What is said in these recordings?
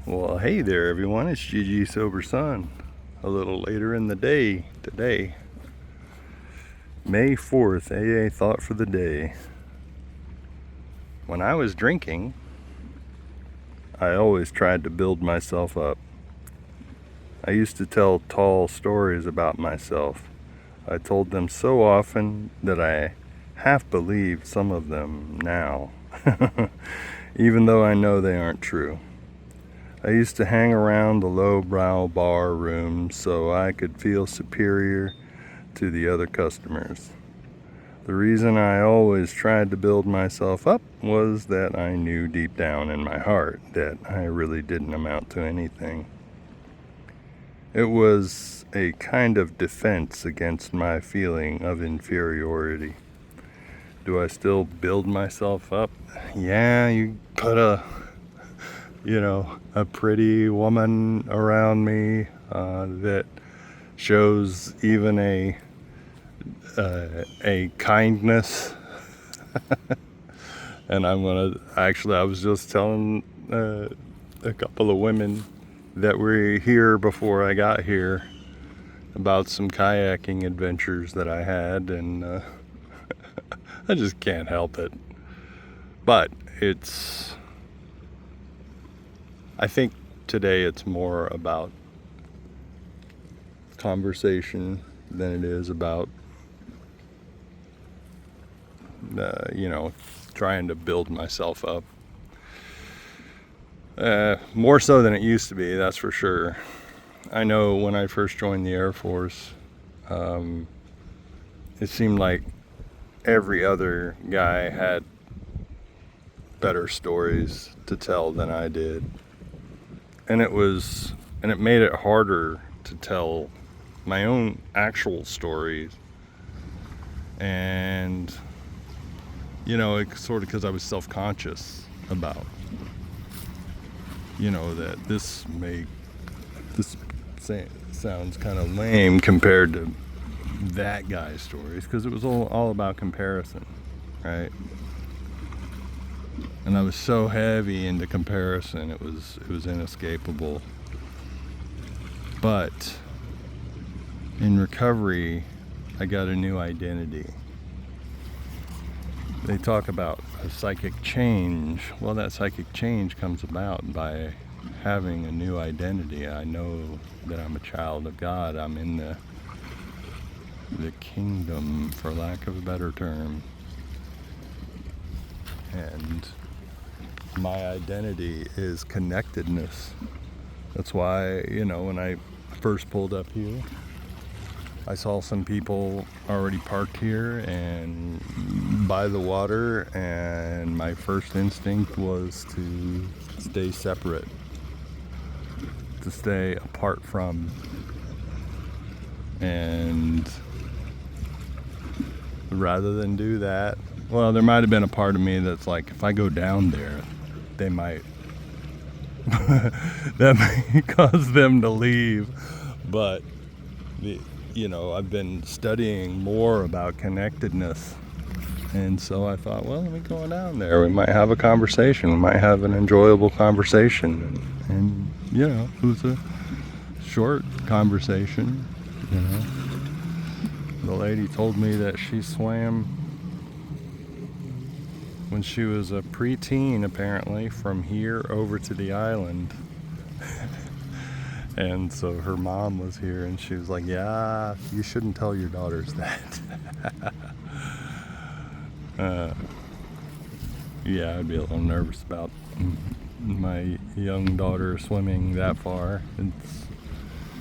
Well, hey there, everyone. It's GG Sober Sun. A little later in the day today, May 4th, AA Thought for the Day. When I was drinking, I always tried to build myself up. I used to tell tall stories about myself. I told them so often that I half believe some of them now, even though I know they aren't true. I used to hang around the lowbrow bar room so I could feel superior to the other customers. The reason I always tried to build myself up was that I knew deep down in my heart that I really didn't amount to anything. It was a kind of defense against my feeling of inferiority. Do I still build myself up? Yeah, you put a pretty woman around me that shows even a kindness. And I was just telling a couple of women that were here before I got here about some kayaking adventures that I had, and I just can't help it. But I think today it's more about conversation than it is about, trying to build myself up. More so than it used to be, that's for sure. I know when I first joined the Air Force, it seemed like every other guy had better stories to tell than I did. And it made it harder to tell my own actual stories. And, it's sort of because I was self-conscious about, that this sounds kind of lame compared to that guy's stories, because it was all about comparison, right? And I was so heavy into comparison, it was inescapable. But in recovery, I got a new identity. They talk about a psychic change. Well, that psychic change comes about by having a new identity. I know that I'm a child of God. I'm in the kingdom, for lack of a better term. And my identity is connectedness. That's why, when I first pulled up here, I saw some people already parked here and by the water, and my first instinct was to stay separate, to stay apart from. And rather than do that, well, there might have been a part of me that's like, if I go down there, they might that may cause them to leave. But I've been studying more about connectedness, and so I thought, well, let me go down there. We might have a conversation. We might have an enjoyable conversation, and it was a short conversation. The lady told me that she swam when she was a preteen, apparently, from here over to the island. And so her mom was here, and she was like, yeah, you shouldn't tell your daughters that. Yeah, I'd be a little nervous about my young daughter swimming that far.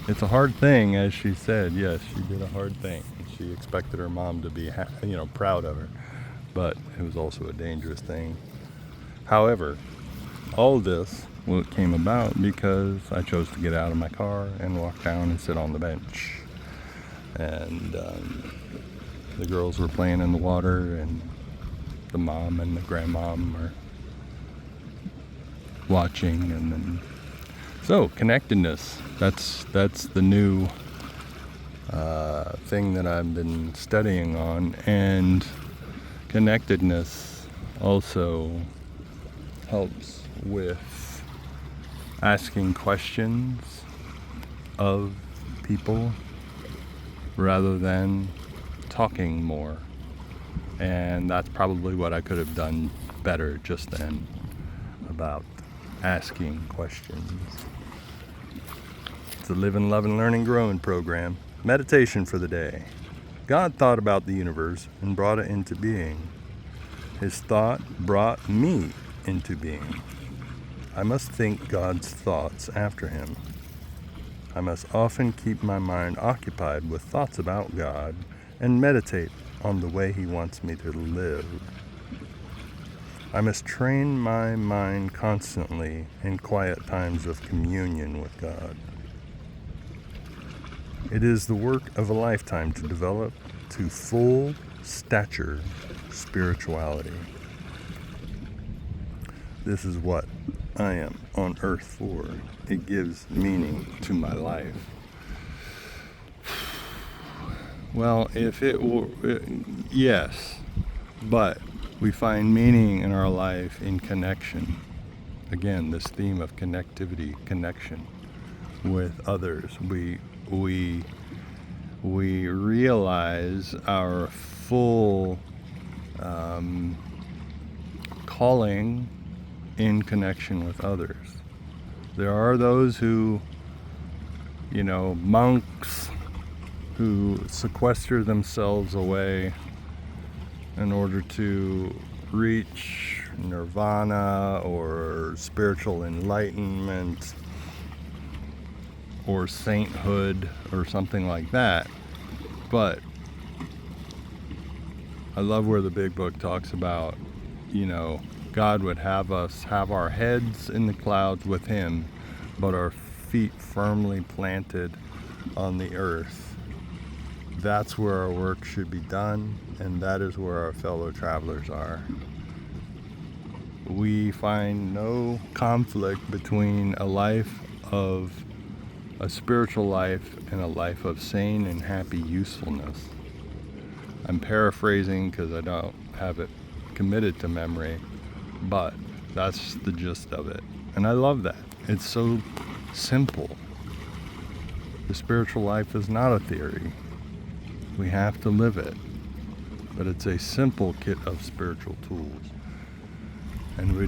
It's a hard thing, as she said. Yes, she did a hard thing. She expected her mom to be, proud of her. But it was also a dangerous thing. However, all this came about because I chose to get out of my car and walk down and sit on the bench. And the girls were playing in the water, and the mom and the grandmom were watching. And then, so connectedness, that's the new thing that I've been studying on. And connectedness also helps with asking questions of people rather than talking more. And that's probably what I could have done better just then, about asking questions. It's a Living, Loving, Learning, Growing program. Meditation for the day. God thought about the universe and brought it into being. His thought brought me into being. I must think God's thoughts after him. I must often keep my mind occupied with thoughts about God and meditate on the way he wants me to live. I must train my mind constantly in quiet times of communion with God. It is the work of a lifetime to develop to full stature spirituality. This is what I am on earth for. It gives meaning to my life. Well, if it were, yes, but we find meaning in our life in connection. Again, this theme of connectivity, connection with others. We realize our full calling in connection with others. There are those who, monks who sequester themselves away in order to reach nirvana or spiritual enlightenment or sainthood or something like that. But I love where the Big Book talks about, God would have us have our heads in the clouds with him, but our feet firmly planted on the earth. That's where our work should be done, and that is where our fellow travelers are. We find no conflict between a spiritual life and a life of sane and happy usefulness. I'm paraphrasing because I don't have it committed to memory, but that's the gist of it. And I love that. It's so simple. The spiritual life is not a theory. We have to live it. But it's a simple kit of spiritual tools. And we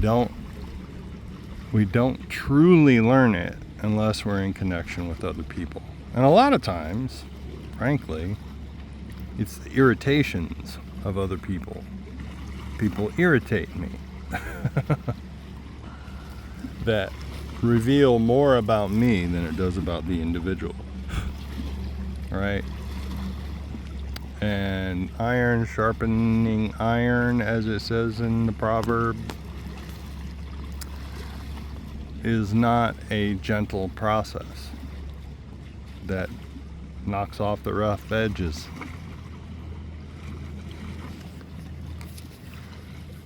don't truly learn it unless we're in connection with other people. And a lot of times, frankly, it's the irritations of other people. People irritate me. That reveal more about me than it does about the individual. Right? And iron sharpening iron, as it says in the proverb, is not a gentle process that knocks off the rough edges.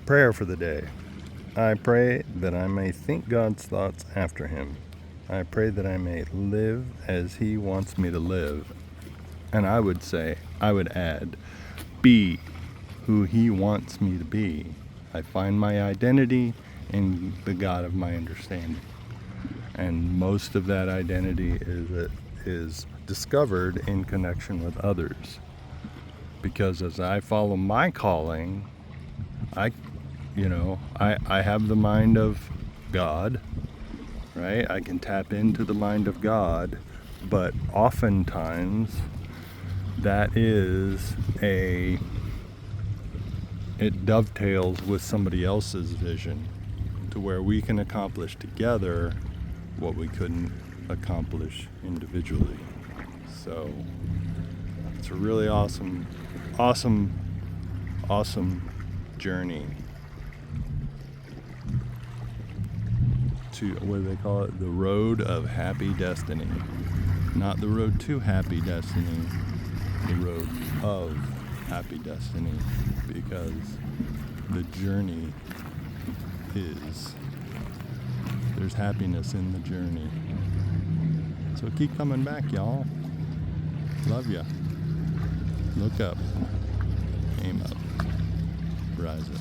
Prayer for the day. I pray that I may think God's thoughts after him. I pray that I may live as he wants me to live. And I would add, be who he wants me to be. I find my identity in the God of my understanding. And most of that identity is discovered in connection with others. Because as I follow my calling, I have the mind of God, right? I can tap into the mind of God, but oftentimes it dovetails with somebody else's vision to where we can accomplish together what we couldn't accomplish individually. So it's a really awesome journey to, what do they call it? The road of happy destiny. Not the road to happy destiny, the road of happy destiny, because the journey there's happiness in the journey. So keep coming back, y'all. Love ya. Look up. Aim up. Rise up.